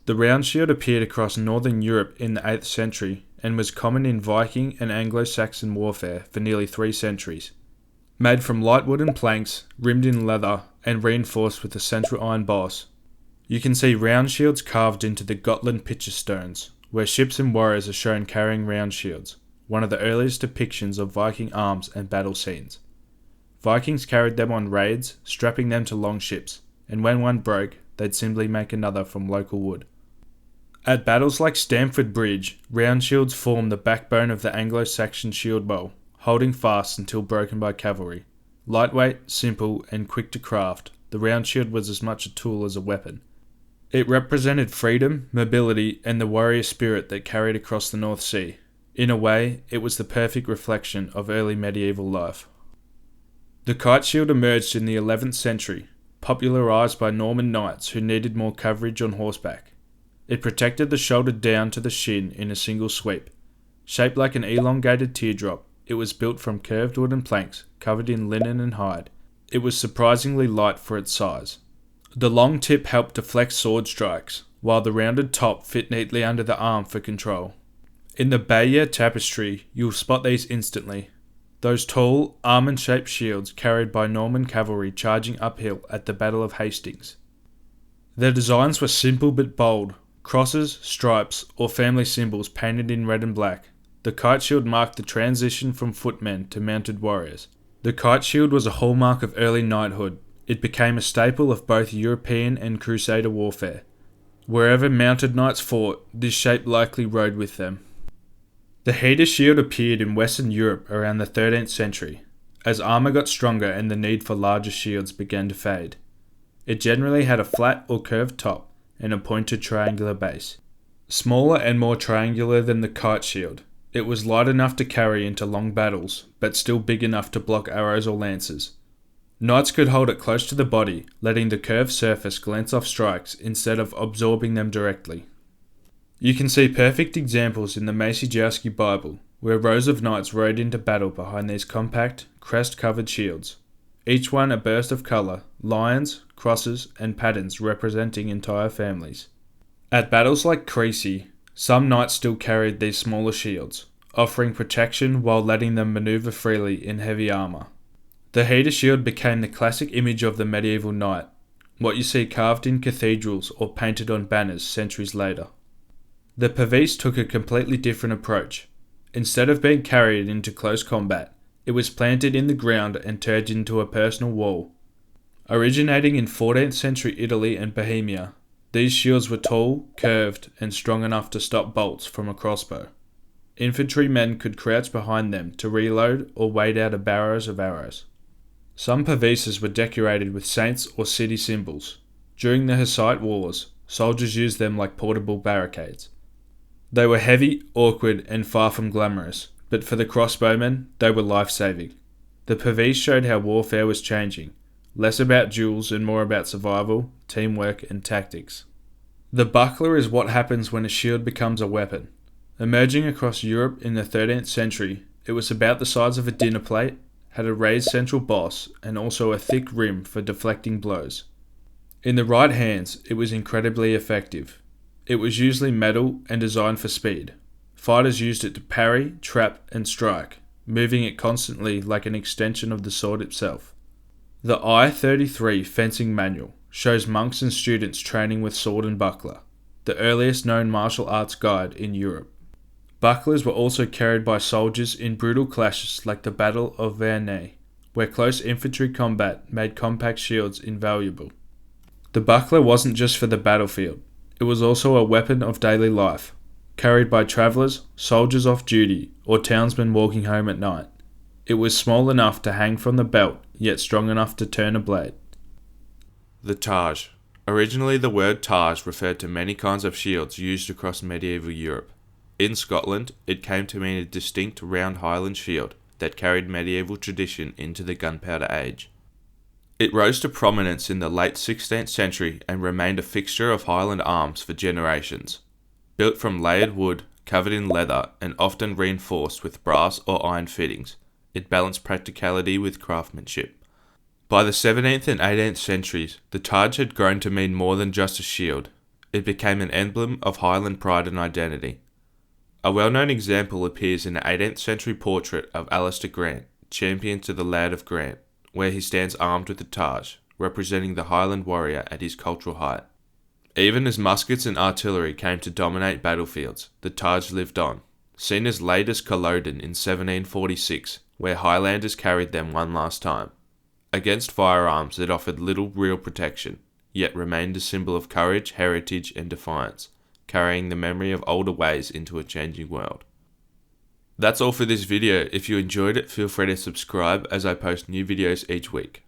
The round shield appeared across northern Europe in the 8th century and was common in Viking and Anglo-Saxon warfare for nearly 3 centuries. Made from light wooden planks, rimmed in leather, and reinforced with a central iron boss, you can see round shields carved into the Gotland picture stones, where ships and warriors are shown carrying round shields, one of the earliest depictions of Viking arms and battle scenes. Vikings carried them on raids, strapping them to long ships, and when one broke, they'd simply make another from local wood. At battles like Stamford Bridge, round shields formed the backbone of the Anglo-Saxon shield bow, holding fast until broken by cavalry. Lightweight, simple, and quick to craft, the round shield was as much a tool as a weapon. It represented freedom, mobility, and the warrior spirit that carried across the North Sea. In a way, it was the perfect reflection of early medieval life. The kite shield emerged in the 11th century, popularised by Norman knights who needed more coverage on horseback. It protected the shoulder down to the shin in a single sweep. Shaped like an elongated teardrop, it was built from curved wooden planks covered in linen and hide. It was surprisingly light for its size. The long tip helped deflect sword strikes, while the rounded top fit neatly under the arm for control. In the Bayeux tapestry, you'll spot these instantly. Those tall, almond-shaped shields carried by Norman cavalry charging uphill at the Battle of Hastings. Their designs were simple but bold, crosses, stripes, or family symbols painted in red and black. The kite shield marked the transition from footmen to mounted warriors. The kite shield was a hallmark of early knighthood. It became a staple of both European and Crusader warfare. Wherever mounted knights fought, this shape likely rode with them. The heater shield appeared in Western Europe around the 13th century, as armour got stronger and the need for larger shields began to fade. It generally had a flat or curved top and a pointed triangular base. Smaller and more triangular than the kite shield, it was light enough to carry into long battles, but still big enough to block arrows or lances. Knights could hold it close to the body, letting the curved surface glance off strikes instead of absorbing them directly. You can see perfect examples in the Maciejarski Bible, where rows of knights rode into battle behind these compact, crest-covered shields, each one a burst of colour, lions, crosses, and patterns representing entire families. At battles like Crécy, some knights still carried these smaller shields, offering protection while letting them manoeuvre freely in heavy armour. The heater shield became the classic image of the medieval knight, what you see carved in cathedrals or painted on banners centuries later. The Pavise took a completely different approach. Instead of being carried into close combat, it was planted in the ground and turned into a personal wall. Originating in 14th century Italy and Bohemia, these shields were tall, curved, and strong enough to stop bolts from a crossbow. Infantrymen could crouch behind them to reload or wade out of barrows of arrows. Some Pavises were decorated with saints or city symbols. During the Hussite Wars, soldiers used them like portable barricades. They were heavy, awkward, and far from glamorous, but for the crossbowmen, they were life-saving. The Pavise showed how warfare was changing, less about duels and more about survival, teamwork, and tactics. The buckler is what happens when a shield becomes a weapon. Emerging across Europe in the 13th century, it was about the size of a dinner plate, had a raised central boss, and also a thick rim for deflecting blows. In the right hands, it was incredibly effective. It was usually metal and designed for speed. Fighters used it to parry, trap, and strike, moving it constantly like an extension of the sword itself. The I-33 fencing manual shows monks and students training with sword and buckler, the earliest known martial arts guide in Europe. Bucklers were also carried by soldiers in brutal clashes like the Battle of Vernet, where close infantry combat made compact shields invaluable. The buckler wasn't just for the battlefield, it was also a weapon of daily life, carried by travellers, soldiers off duty, or townsmen walking home at night. It was small enough to hang from the belt, yet strong enough to turn a blade. The Targe. Originally the word Targe referred to many kinds of shields used across medieval Europe. In Scotland, it came to mean a distinct round Highland shield that carried medieval tradition into the Gunpowder Age. It rose to prominence in the late 16th century and remained a fixture of Highland arms for generations. Built from layered wood, covered in leather, and often reinforced with brass or iron fittings, it balanced practicality with craftsmanship. By the 17th and 18th centuries, the Targe had grown to mean more than just a shield. It became an emblem of Highland pride and identity. A well-known example appears in the 18th century portrait of Alistair Grant, champion to the Laird of Grant, where he stands armed with the Targe, representing the Highland warrior at his cultural height. Even as muskets and artillery came to dominate battlefields, the Targe lived on, seen as late as Culloden in 1746, where Highlanders carried them one last time. Against firearms, it offered little real protection, yet remained a symbol of courage, heritage, and defiance, carrying the memory of older ways into a changing world. That's all for this video. If you enjoyed it, feel free to subscribe as I post new videos each week.